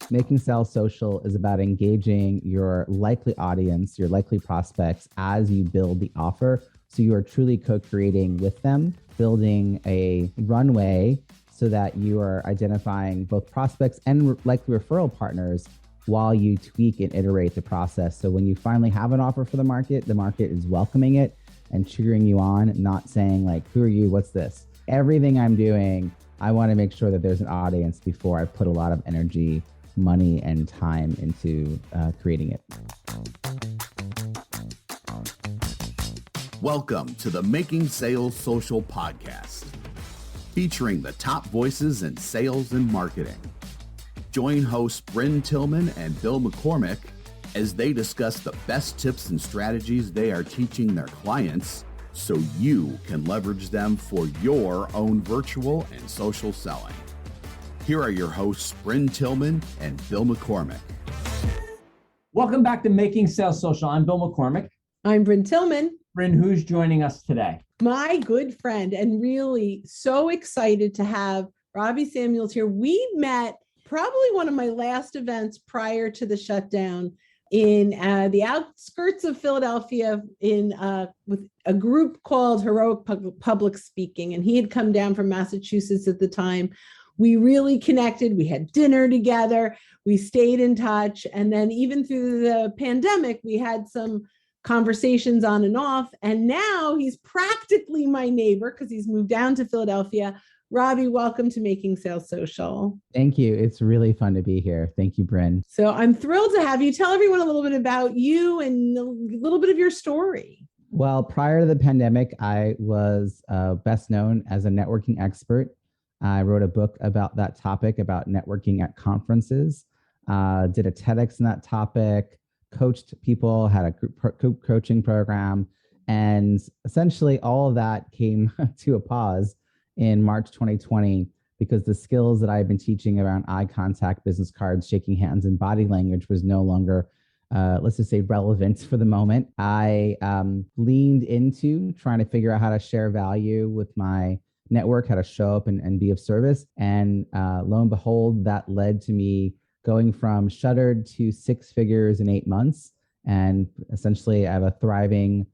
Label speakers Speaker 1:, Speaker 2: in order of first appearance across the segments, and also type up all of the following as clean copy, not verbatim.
Speaker 1: Making sales social is about engaging your likely audience, your likely prospects as you build the offer. So you are truly co-creating with them, building a runway so that you are identifying both prospects and likely referral partners while you tweak and iterate the process. So when you finally have an offer for the market is welcoming it and cheering you on, not saying like, who are you? What's this? Everything I'm doing, I want to make sure that there's an audience before I put a lot of energy, money, and time into creating it.
Speaker 2: Welcome to the Making Sales Social podcast, featuring the top voices in sales and marketing. Join hosts Bryn Tillman and Bill McCormick as they discuss the best tips and strategies they are teaching their clients so you can leverage them for your own virtual and social selling. Here are your hosts, Bryn Tillman and Bill McCormick.
Speaker 3: Welcome back to Making Sales Social. I'm Bill McCormick.
Speaker 4: I'm Bryn Tillman.
Speaker 3: Bryn, who's joining us today?
Speaker 4: My good friend, and really so excited to have Robbie Samuels here. We met probably one of my last events prior to the shutdown in the outskirts of Philadelphia with a group called Heroic Public Speaking. And he had come down from Massachusetts at the time. We really connected. We had dinner together. We stayed in touch. And then even through the pandemic, we had some conversations on and off. And now he's practically my neighbor because he's moved down to Philadelphia. Robbie, welcome to Making Sales Social.
Speaker 1: Thank you. It's really fun to be here. Thank you, Bryn.
Speaker 4: So I'm thrilled to have you. Tell everyone a little bit about you and a little bit of your story.
Speaker 1: Well, prior to the pandemic, I was best known as a networking expert. I wrote a book about that topic, about networking at conferences, did a TEDx on that topic, coached people, had a group coaching program, and essentially all of that came to a pause in March 2020 because the skills that I've been teaching around eye contact, business cards, shaking hands, and body language was no longer, let's just say, relevant for the moment. I leaned into trying to figure out how to share value with my network, how to show up and be of service. And lo and behold, that led to me going from shuttered to 6 figures in 8 months. And essentially, I have a thriving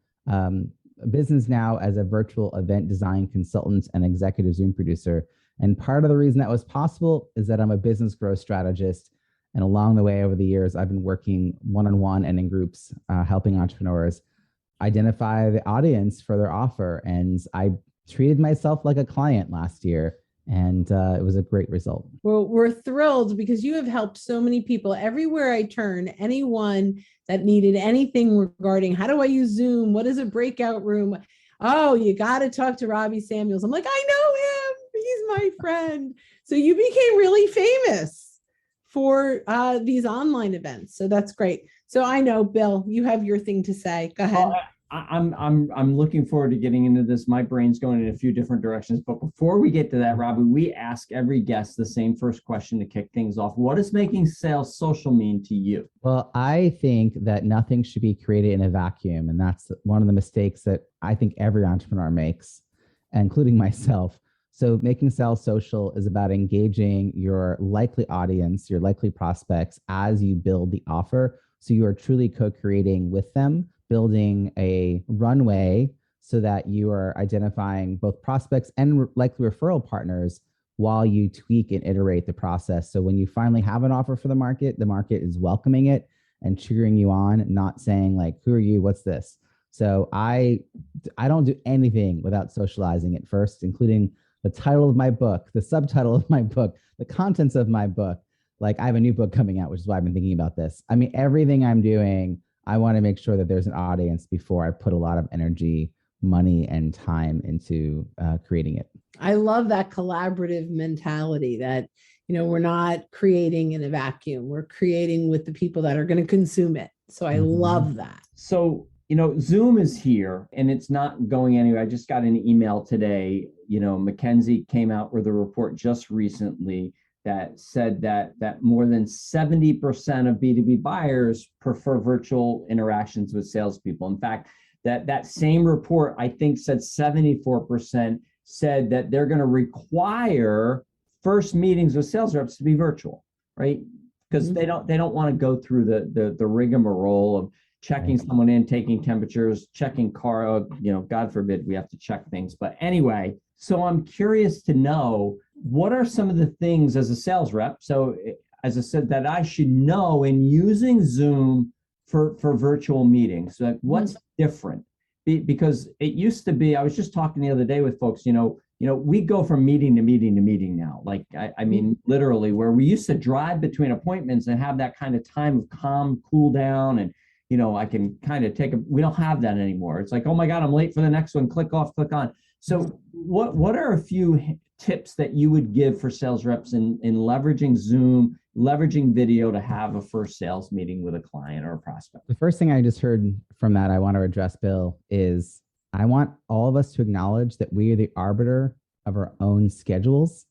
Speaker 1: business now as a virtual event design consultant and executive Zoom producer. And part of the reason that was possible is that I'm a business growth strategist. And along the way over the years, I've been working one-on-one and in groups, helping entrepreneurs identify the audience for their offer. And I treated myself like a client last year. And it was a great result.
Speaker 4: Well, we're thrilled because you have helped so many people. Everywhere I turn, anyone that needed anything regarding how do I use Zoom? What is a breakout room? Oh, you got to talk to Robbie Samuels. I'm like, I know him. He's my friend. So you became really famous for these online events. So that's great. So I know, Bill, you have your thing to say. Go ahead.
Speaker 3: Well, I'm looking forward to getting into this. My brain's going in a few different directions. But before we get to that, Robbie, we ask every guest the same first question to kick things off. What does making sales social mean to you?
Speaker 1: Well, I think that nothing should be created in a vacuum. And that's one of the mistakes that I think every entrepreneur makes, including myself. So making sales social is about engaging your likely audience, your likely prospects as you build the offer. So you are truly co-creating with them, building a runway so that you are identifying both prospects and likely referral partners while you tweak and iterate the process. So when you finally have an offer for the market is welcoming it and cheering you on, not saying like, who are you? What's this? So I don't do anything without socializing it first, including the title of my book, the subtitle of my book, the contents of my book. Like I have a new book coming out, which is why I've been thinking about this. I mean, everything I'm doing, I want to make sure that there's an audience before I put a lot of energy, money, and time into creating it.
Speaker 4: I love that collaborative mentality that, we're not creating in a vacuum. We're creating with the people that are going to consume it. So I love that.
Speaker 3: So, Zoom is here and it's not going anywhere. I just got an email today. McKinsey came out with a report just recently that said that more than 70% of B2B buyers prefer virtual interactions with salespeople. In fact, that same report, I think, said 74% said that they're going to require first meetings with sales reps to be virtual, right? because they don't want to go through the rigmarole of checking someone in, taking temperatures, checking car, God forbid we have to check things. But anyway, so I'm curious to know, what are some of the things as a sales rep? So as I said, that I should know in using Zoom for virtual meetings. Like, what's different? Because it used to be, I was just talking the other day with folks, we go from meeting to meeting to meeting now. Like, I mean, literally, where we used to drive between appointments and have that kind of time of calm, cool down, and I can kind of we don't have that anymore. It's like, oh my God, I'm late for the next one. Click off, click on. So what are a few tips that you would give for sales reps in leveraging Zoom, leveraging video to have a first sales meeting with a client or a prospect?
Speaker 1: The first thing I just heard from that I want to address, Bill, is I want all of us to acknowledge that we are the arbiter of our own schedules.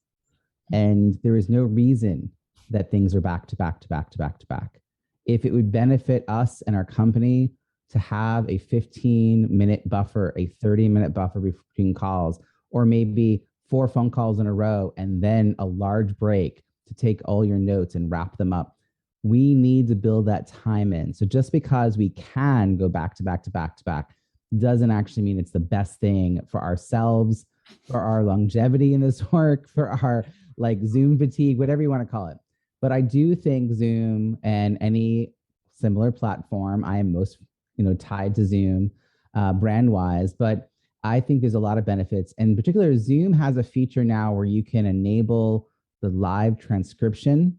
Speaker 1: And there is no reason that things are back to back to back to back to back. If it would benefit us and our company to have a 15-minute buffer, a 30-minute buffer between calls, or maybe 4 phone calls in a row, and then a large break to take all your notes and wrap them up, we need to build that time in. So just because we can go back to back to back to back doesn't actually mean it's the best thing for ourselves, for our longevity in this work, for our Zoom fatigue, whatever you want to call it. But I do think Zoom and any similar platform, I am most tied to Zoom brand wise, but I think there's a lot of benefits. In particular, Zoom has a feature now where you can enable the live transcription,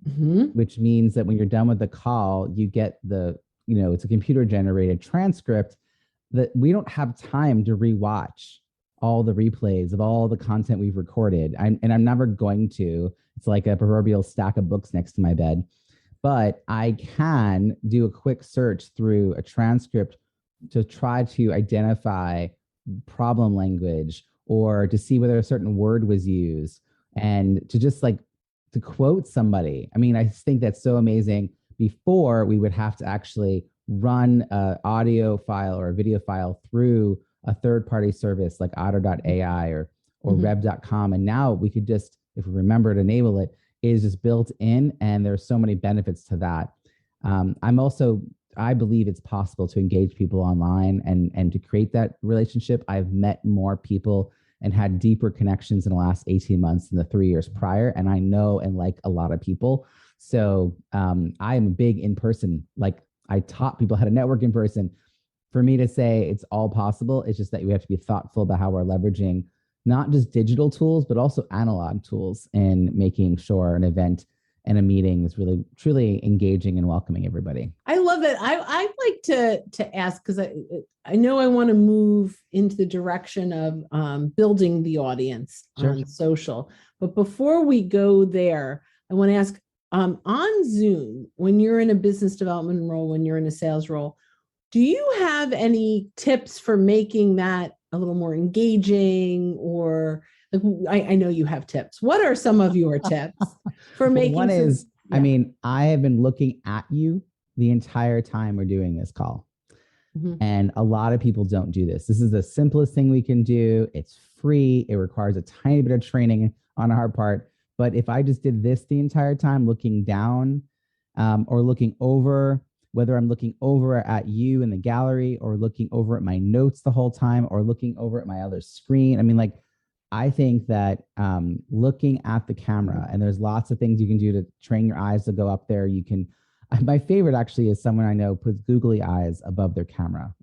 Speaker 1: which means that when you're done with the call, you get it's a computer generated transcript that we don't have time to rewatch all the replays of all the content we've recorded. I'm never going to. It's like a proverbial stack of books next to my bed. But I can do a quick search through a transcript to try to identify problem language or to see whether a certain word was used, and to just to quote somebody. I mean, I think that's so amazing. Before, we would have to actually run an audio file or a video file through a third-party service like otter.ai or rev.com. And now we could just, if we remember to enable it, is just built in, and there's so many benefits to that. I believe it's possible to engage people online and to create that relationship. I've met more people and had deeper connections in the last 18 months than the 3 years prior. And I know and like a lot of people. So I am big in person. I taught people how to network in person. For me to say it's all possible, it's just that we have to be thoughtful about how we're leveraging not just digital tools, but also analog tools in making sure an event and a meeting is really, truly engaging and welcoming everybody.
Speaker 4: I love it. I'd like to ask, because I know I want to move into the direction of building the audience on social. But before we go there, I want to ask, on Zoom, when you're in a business development role, when you're in a sales role, do you have any tips for making that a little more engaging? Or I know you have tips. What are some of your tips for making?
Speaker 1: One is, I mean, I have been looking at you the entire time we're doing this call. And a lot of people don't do this. This is the simplest thing we can do. It's free. It requires a tiny bit of training on our part. But if I just did this the entire time, looking down or looking over, whether I'm looking over at you in the gallery or looking over at my notes the whole time or looking over at my other screen. I mean, I think that looking at the camera, and there's lots of things you can do to train your eyes to go up there. My favorite actually is someone I know puts googly eyes above their camera,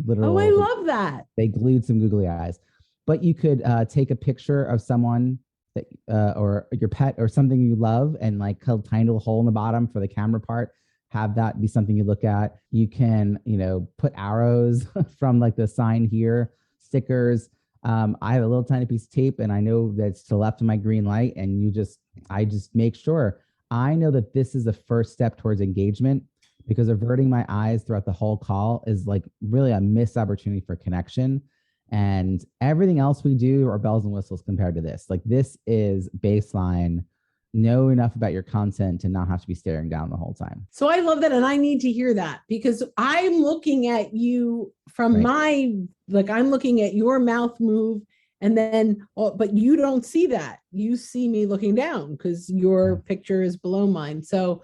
Speaker 1: literally.
Speaker 4: Oh, I love that.
Speaker 1: They glued some googly eyes. But you could take a picture of someone that or your pet or something you love and cut a tiny little hole in the bottom for the camera part. Have that be something you look at. You can, put arrows from the sign here, stickers. I have a little tiny piece of tape, and I know that's to the left of my green light. And I just make sure I know that this is the first step towards engagement, because averting my eyes throughout the whole call is really a missed opportunity for connection. And everything else we do are bells and whistles compared to this. This is baseline. Know enough about your content to not have to be staring down the whole time.
Speaker 4: So I love that. And I need to hear that, because I'm looking at you from I'm looking at your mouth move, and then, but you don't see that. You see me looking down because your picture is below mine. So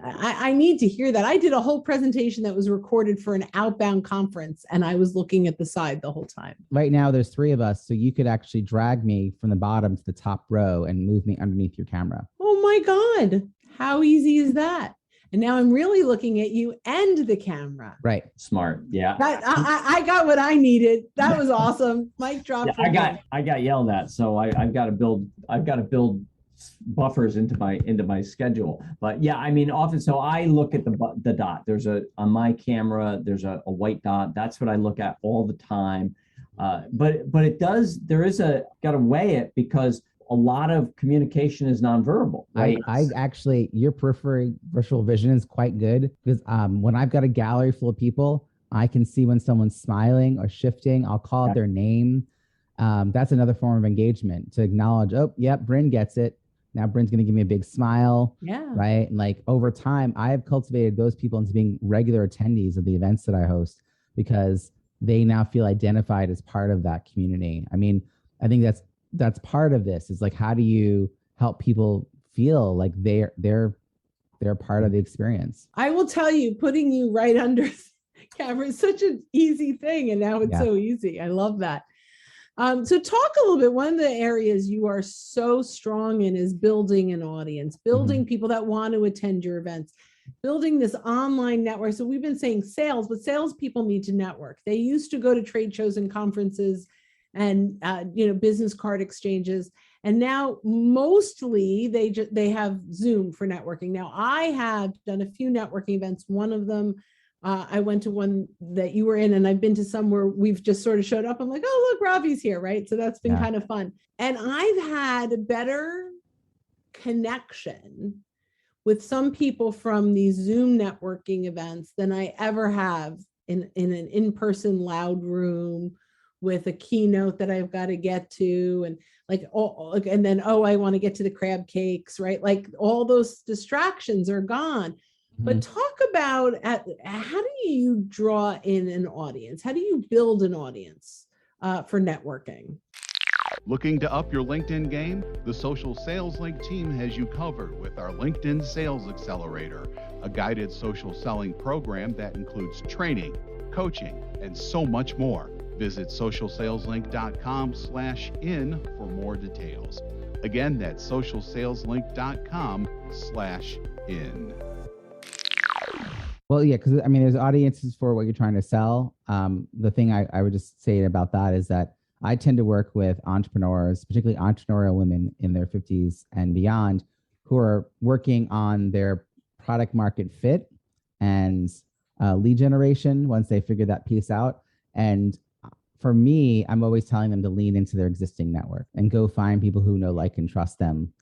Speaker 4: I need to hear that. I did a whole presentation that was recorded for an outbound conference, and I was looking at the side the whole time.
Speaker 1: Right now, there's 3 of us, so you could actually drag me from the bottom to the top row and move me underneath your camera.
Speaker 4: Oh my God. How easy is that? And now I'm really looking at you and the camera.
Speaker 1: Right.
Speaker 3: Smart. Yeah.
Speaker 4: I got what I needed. That was awesome. Mic drop.
Speaker 3: Yeah, I got yelled at, so I've got to build buffers into my schedule. But yeah, I mean, often, so I look at the dot. There's on my camera, there's a white dot. That's what I look at all the time. But got to weigh it, because a lot of communication is nonverbal, right?
Speaker 1: I actually, your peripheral vision is quite good, because when I've got a gallery full of people, I can see when someone's smiling or shifting. I'll call out their name. That's another form of engagement, to acknowledge, oh, yep, Bryn gets it. Now Bryn's going to give me a big smile.
Speaker 4: Yeah.
Speaker 1: Right. And like over time, I have cultivated those people into being regular attendees of the events that I host, because they now feel identified as part of that community. I mean, I think that's part of this, is like, how do you help people feel like they're part of the experience?
Speaker 4: I will tell you, putting you right under camera is such an easy thing, and now it's so easy. I love that. So talk a little bit. One of the areas you are so strong in is building an audience, building people that want to attend your events, building this online network. So we've been saying sales, but salespeople need to network. They used to go to trade shows and conferences and business card exchanges, and now mostly they have Zoom for networking. Now I have done a few networking events. One of them, I went to one that you were in, and I've been to some where we've just sort of showed up. I'm like, oh, look, Robbie's here, right? So that's been kind of fun. And I've had a better connection with some people from these Zoom networking events than I ever have in an in-person loud room with a keynote that I've got to get to, and and then, I want to get to the crab cakes, right? Like all those distractions are gone. But talk about how do you draw in an audience? How do you build an audience for networking?
Speaker 2: Looking to up your LinkedIn game? The Social Sales Link team has you covered with our LinkedIn Sales Accelerator, a guided social selling program that includes training, coaching, and so much more. Visit socialsaleslink.com/in for more details. Again, that's socialsaleslink.com/in.
Speaker 1: Well, yeah, because I mean, there's audiences for what you're trying to sell. The thing I would just say about that is that I tend to work with entrepreneurs, particularly entrepreneurial women in their 50s and beyond, who are working on their product market fit and lead generation once they figure that piece out. And for me, I'm always telling them to lean into their existing network and go find people who know, like, and trust them.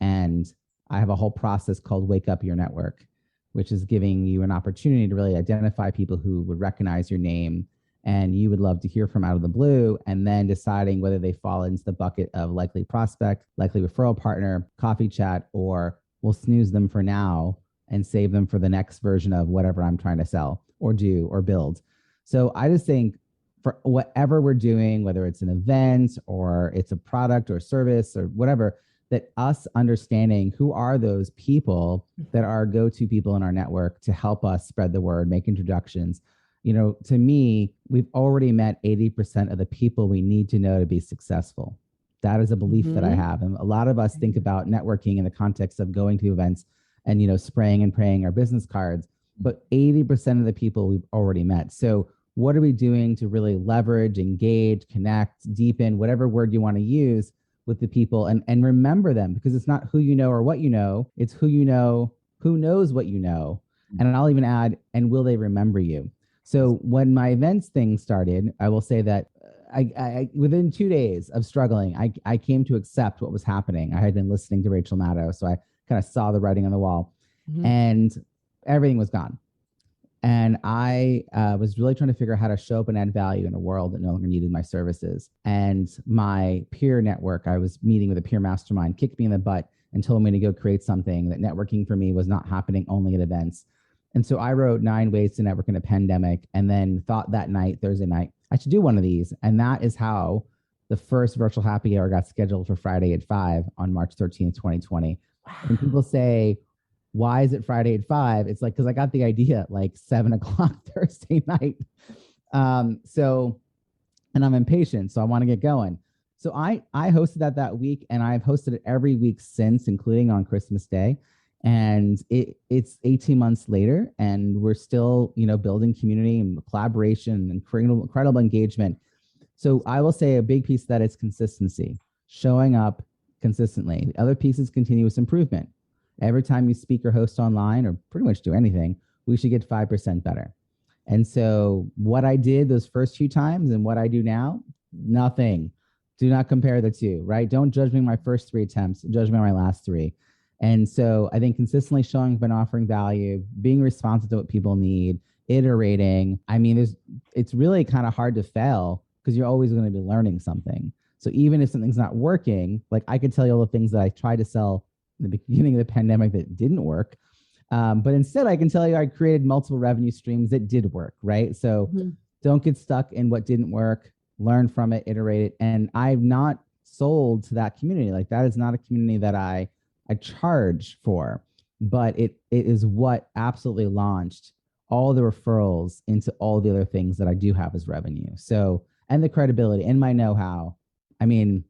Speaker 1: And I have a whole process called Wake Up Your Network, which is giving you an opportunity to really identify people who would recognize your name and you would love to hear from out of the blue, and then deciding whether they fall into the bucket of likely prospect, likely referral partner, coffee chat, or we'll snooze them for now and save them for the next version of whatever I'm trying to sell or do or build. So I just think for whatever we're doing, whether it's an event or it's a product or service or whatever, that us understanding who are those people that are go-to people in our network to help us spread the word, make introductions. To me, we've already met 80% of the people we need to know to be successful. That is a belief that I have. And a lot of us think about networking in the context of going to events and, spraying and praying our business cards, but 80% of the people we've already met. So what are we doing to really leverage, engage, connect, deepen, whatever word you want to use, with the people and remember them? Because it's not who you know or what you know, it's who you know, who knows what you know. And I'll even add, and will they remember you? So when my events thing started, I will say that I within 2 days of struggling, I came to accept what was happening. I had been listening to Rachel Maddow, so I kind of saw the writing on the wall, and everything was gone. And I was really trying to figure out how to show up and add value in a world that no longer needed my services. And my peer network, I was meeting with a peer mastermind, kicked me in the butt and told me to go create something, that networking for me was not happening only at events. And so I wrote 9 ways to network in a pandemic, and then thought that night, Thursday night, I should do one of these. And that is how the first virtual happy hour got scheduled for Friday at 5 on March 13th, 2020. Wow. And people say, why is it Friday at 5? It's like, because I got the idea at like 7 o'clock Thursday night. So, and I'm impatient, so I want to get going. So I hosted that week, and I've hosted it every week since, including on Christmas Day. And it's 18 months later, and we're still, building community and collaboration and incredible engagement. So I will say a big piece of that is consistency, showing up consistently. The other piece is continuous improvement. Every time you speak or host online, or pretty much do anything, we should get 5% better. And so what I did those first few times and what I do now, nothing. Do not compare the two, right? Don't judge me on my first 3 attempts, judge me on my last 3. And so I think consistently showing up and offering value, being responsive to what people need, iterating. I mean, it's really kind of hard to fail because you're always going to be learning something. So even if something's not working, like I could tell you all the things that I tried to sell in the beginning of the pandemic that didn't work. But instead, I can tell you I created multiple revenue streams that did work, right? So don't get stuck in what didn't work, learn from it, iterate it. And I've not sold to that community. Like that is not a community that I charge for, but it is what absolutely launched all the referrals into all the other things that I do have as revenue. So, and the credibility and my know-how. I mean,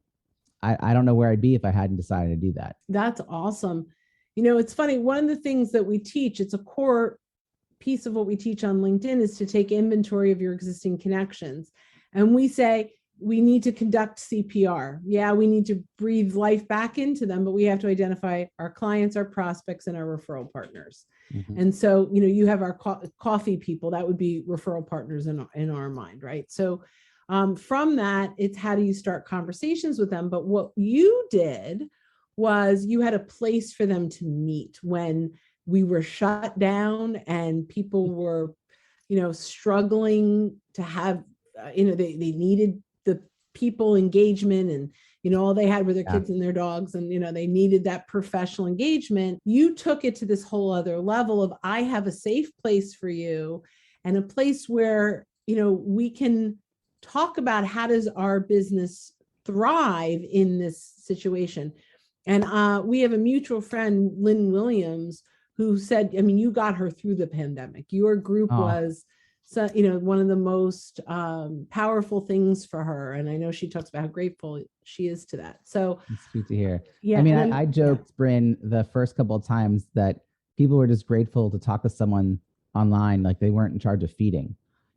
Speaker 1: I don't know where I'd be if I hadn't decided to do that.
Speaker 4: That's awesome. It's funny. One of the things that we teach, it's a core piece of what we teach on LinkedIn, is to take inventory of your existing connections. And we say we need to conduct CPR. Yeah, we need to breathe life back into them, but we have to identify our clients, our prospects, and our referral partners. Mm-hmm. And so, you have our coffee people, that would be referral partners in our mind, right? So from that, it's how do you start conversations with them? But what you did was you had a place for them to meet when we were shut down and people were, struggling to have, they needed the people engagement, and, all they had were their kids and their dogs, and, they needed that professional engagement. You took it to this whole other level of, I have a safe place for you, and a place where, we can talk about how does our business thrive in this situation. And we have a mutual friend, Lynn Williams, who said, you got her through the pandemic. Your group was, one of the most powerful things for her. And I know she talks about how grateful she is to that. So
Speaker 1: it's sweet to hear. Yeah. I joked, Bryn, the first couple of times that people were just grateful to talk to someone online, like they weren't in charge of feeding.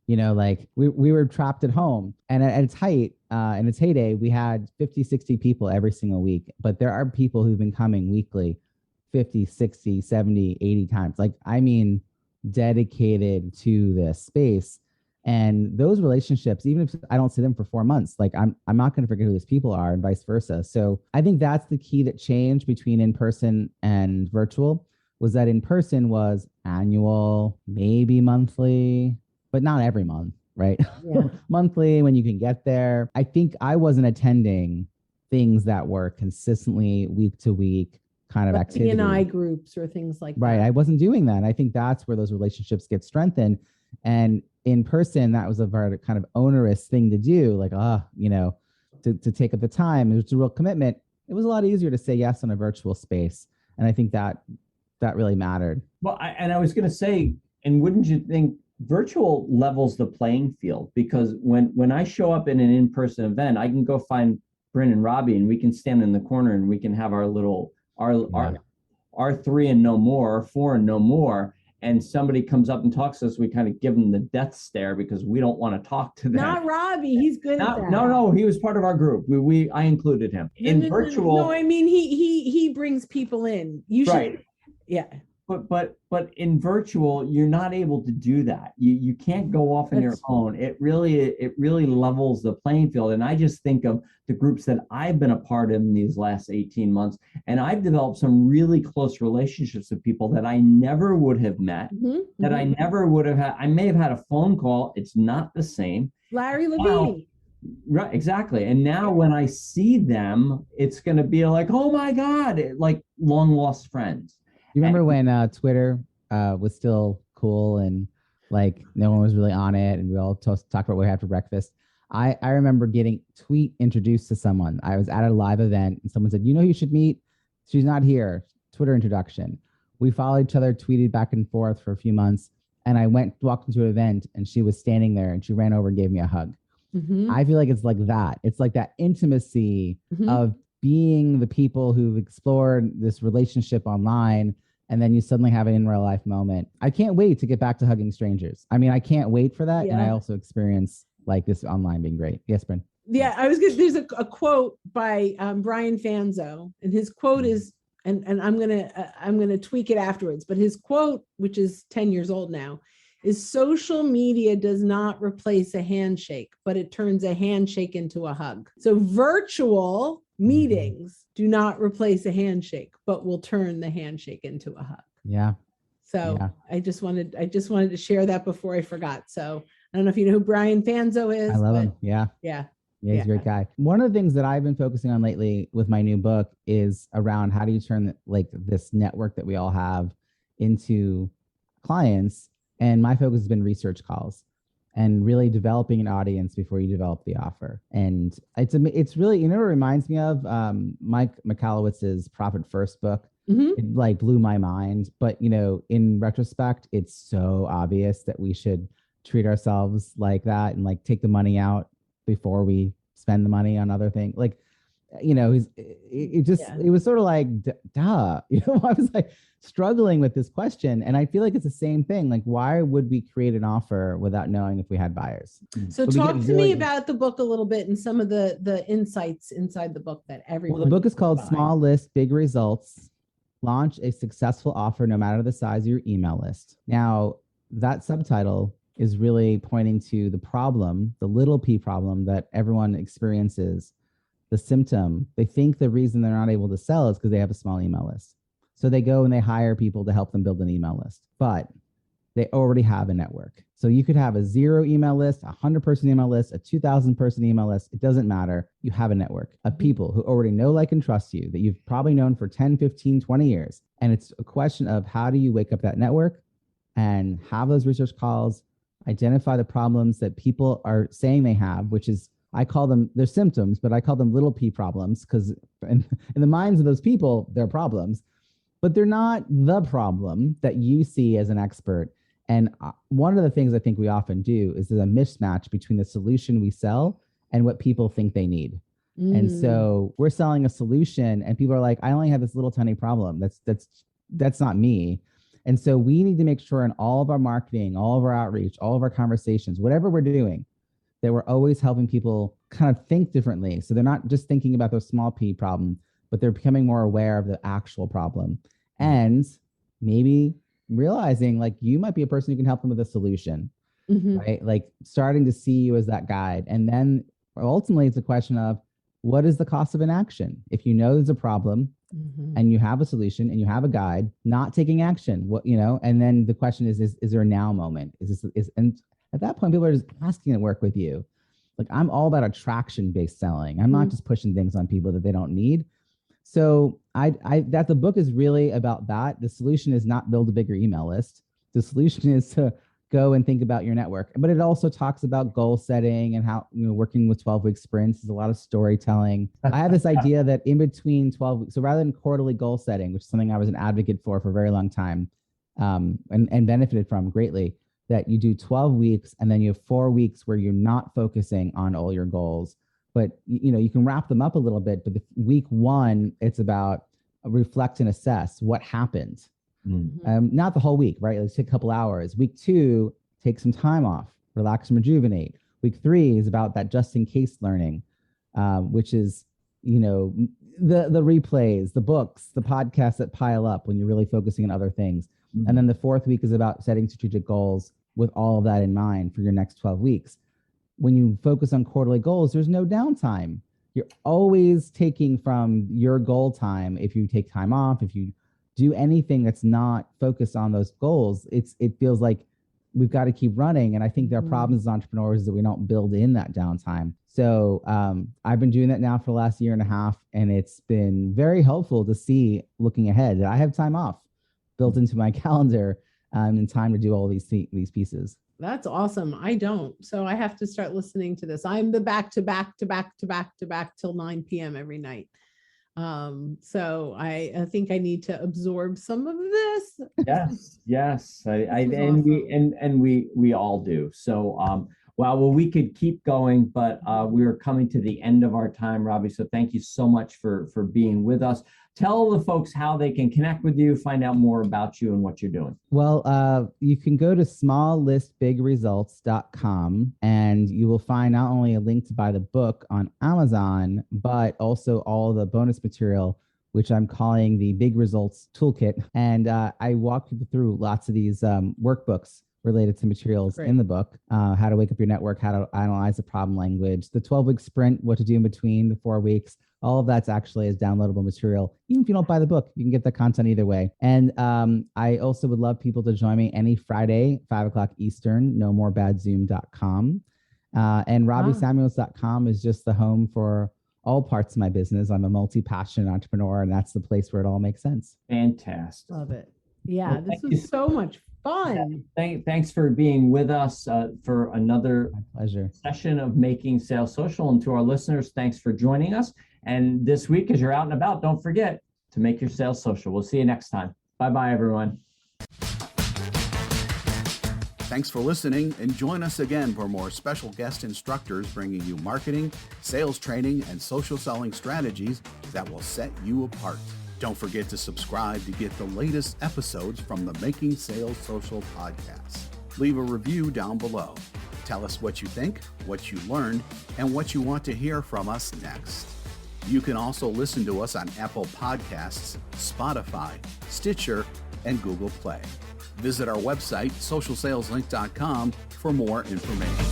Speaker 1: Like we were trapped at home, and at its height, in its heyday, we had 50, 60 people every single week. But there are people who've been coming weekly 50, 60, 70, 80 times. Like, dedicated to this space. And those relationships, even if I don't see them for 4 months, like I'm not going to forget who these people are, and vice versa. So I think that's the key that changed between in-person and virtual, was that in-person was annual, maybe monthly, but not every month, right? Yeah. Monthly when you can get there. I think I wasn't attending things that were consistently week to week kind of activity.
Speaker 4: B&I groups or things like that.
Speaker 1: Right. I wasn't doing that. And I think that's where those relationships get strengthened. And in person, that was a very kind of onerous thing to do. Like, to take up the time. It was a real commitment. It was a lot easier to say yes in a virtual space. And I think that really mattered.
Speaker 3: Well, I was going to say, and wouldn't you think virtual levels the playing field? Because when I show up in an in-person event, I can go find Bryn and Robbie, and we can stand in the corner and we can have our little, our 3 and no more, 4 and no more. And somebody comes up and talks to us, we kind of give them the death stare because we don't want to talk to them.
Speaker 4: Not Robbie, he's good at that.
Speaker 3: No, he was part of our group. I included him in virtual.
Speaker 4: No, I mean he brings people in. You should, right? Yeah.
Speaker 3: But in virtual, you're not able to do that. You can't go off on your own. It really levels the playing field. And I just think of the groups that I've been a part of in these last 18 months, and I've developed some really close relationships with people that I never would have met, that I never would have had. I may have had a phone call. It's not the same.
Speaker 4: Larry Levine.
Speaker 3: Right, exactly. And now when I see them, it's going to be like, oh my God, like long lost friends.
Speaker 1: You remember when Twitter was still cool and like no one was really on it, and we all talked about what we had for breakfast? I remember getting tweet introduced to someone. I was at a live event and someone said, you should meet. She's not here. Twitter introduction. We followed each other, tweeted back and forth for a few months. And I walked into an event and she was standing there and she ran over and gave me a hug. I feel like it's like that. It's like that intimacy of being the people who've explored this relationship online, and then you suddenly have an in real life moment. I can't wait to get back to hugging strangers. I mean, I can't wait for that.
Speaker 4: Yeah.
Speaker 1: And I also experience like this online being great. Yes, Bryn.
Speaker 4: Yeah, there's a quote by Brian Fanzo, and his quote is, and I'm gonna tweak it afterwards, but his quote, which is 10 years old now, is social media does not replace a handshake, but it turns a handshake into a hug. So virtual meetings do not replace a handshake, but will turn the handshake into a hug.
Speaker 1: Yeah.
Speaker 4: So yeah. I just wanted to share that before I forgot. So I don't know if you know who Brian Fanzo is.
Speaker 1: I love him. Yeah.
Speaker 4: Yeah.
Speaker 1: Yeah, he's a great guy. One of the things that I've been focusing on lately with my new book is around how do you turn like this network that we all have into clients. And my focus has been research calls and really developing an audience before you develop the offer. And it's really, you know, what it reminds me of Mike Michalowicz's Profit First book. It like blew my mind. But, you know, in retrospect, it's so obvious that we should treat ourselves like that and like take the money out before we spend the money on other things. Like, you know, it was sort of like, duh, you know, I was like struggling with this question. And I feel like it's the same thing. Like, why would we create an offer without knowing if we had buyers?
Speaker 4: So talk to me about the book a little bit and some of the insights inside the book that everyone.
Speaker 1: Well, the book is called Small List, Big Results. Launch a successful offer no matter the size of your email list. Now, that subtitle is really pointing to the problem, the little p problem that everyone experiences, the symptom. They think the reason they're not able to sell is because they have a small email list. So they go and they hire people to help them build an email list, but they already have a network. So you could have a 0 email list, a 100-person email list, a 2,000-person email list. It doesn't matter. You have a network of people who already know, like, and trust you that you've probably known for 10, 15, 20 years. And it's a question of how do you wake up that network and have those research calls, identify the problems that people are saying they have, which is, I call them, they're symptoms, but I call them little p problems because in the minds of those people, they're problems, but they're not the problem that you see as an expert. And one of the things I think we often do is there's a mismatch between the solution we sell and what people think they need. And so we're selling a solution and people are like, I only have this little tiny problem. That's not me. And so we need to make sure in all of our marketing, all of our outreach, all of our conversations, whatever we're doing, that we're always helping people kind of think differently. So they're not just thinking about their small p problem, but they're becoming more aware of the actual problem. And maybe realizing like you might be a person who can help them with a solution, right? Like starting to see you as that guide. And then ultimately it's a question of what is the cost of inaction? If you know there's a problem and you have a solution and you have a guide, not taking action, what, you know, and then the question is there a now moment? And at that point, people are just asking to work with you. Like I'm all about attraction-based selling. I'm not just pushing things on people that they don't need. So that the book is really about that. The solution is not build a bigger email list. The solution is to go and think about your network. But it also talks about goal setting and how, you know, working with 12-week sprints is a lot of storytelling. I have this idea that in between 12 weeks, so rather than quarterly goal setting, which is something I was an advocate for a very long time, and benefited from greatly, that you do 12 weeks and then you have 4 weeks where you're not focusing on all your goals. But, you know, you can wrap them up a little bit, but week 1, it's about reflect and assess what happened. Not the whole week, right? Let's take a couple hours. Week 2, take some time off, relax and rejuvenate. Week 3 is about that just in case learning, which is, you know, the replays, the books, the podcasts that pile up when you're really focusing on other things. And then the 4th week is about setting strategic goals with all of that in mind for your next 12 weeks. When you focus on quarterly goals, there's no downtime. You're always taking from your goal time. If you take time off, if you do anything that's not focused on those goals, it feels like we've got to keep running. And I think there are problems as entrepreneurs that we don't build in that downtime. So I've been doing that now for the last 1.5 years, and it's been very helpful to see looking ahead that I have time off built into my calendar and time to do all these pieces.
Speaker 4: That's awesome. I don't. So I have to start listening to this. I'm the back to back till 9 p.m. every night. So I think I need to absorb some of this.
Speaker 3: Yes. And
Speaker 4: Awesome.
Speaker 3: we all do. So well, we could keep going, but we are coming to the end of our time, Robbie. So thank you so much for being with us. Tell the folks how they can connect with you, find out more about you and what you're doing.
Speaker 1: Well, you can go to smalllistbigresults.com and you will find not only a link to buy the book on Amazon, but also all the bonus material, which I'm calling the Big Results Toolkit. And I walk people through lots of these workbooks related to materials in the book, how to wake up your network, how to analyze the problem language, the 12-week sprint, what to do in between the 4 weeks. All of that's actually is downloadable material. Even if you don't buy the book, you can get the content either way. And I also would love people to join me any Friday, 5 o'clock Eastern, nomorebadzoom.com. And robbiesamuels.com is just the home for all parts of my business. I'm a multi-passionate entrepreneur, and that's the place where it all makes sense.
Speaker 3: Fantastic.
Speaker 4: Love it. Yeah, well, this was so much fun.
Speaker 3: Thanks for being with us for another session of Making Sales Social. And to our listeners, thanks for joining us. And this week, as you're out and about, don't forget to make your sales social. We'll see you next time. Bye-bye, everyone.
Speaker 2: Thanks for listening, and join us again for more special guest instructors bringing you marketing, sales training, and social selling strategies that will set you apart. Don't forget to subscribe to get the latest episodes from the Making Sales Social podcast. Leave a review down below. Tell us what you think, what you learned, and what you want to hear from us next. You can also listen to us on Apple Podcasts, Spotify, Stitcher, and Google Play. Visit our website, socialsaleslink.com, for more information.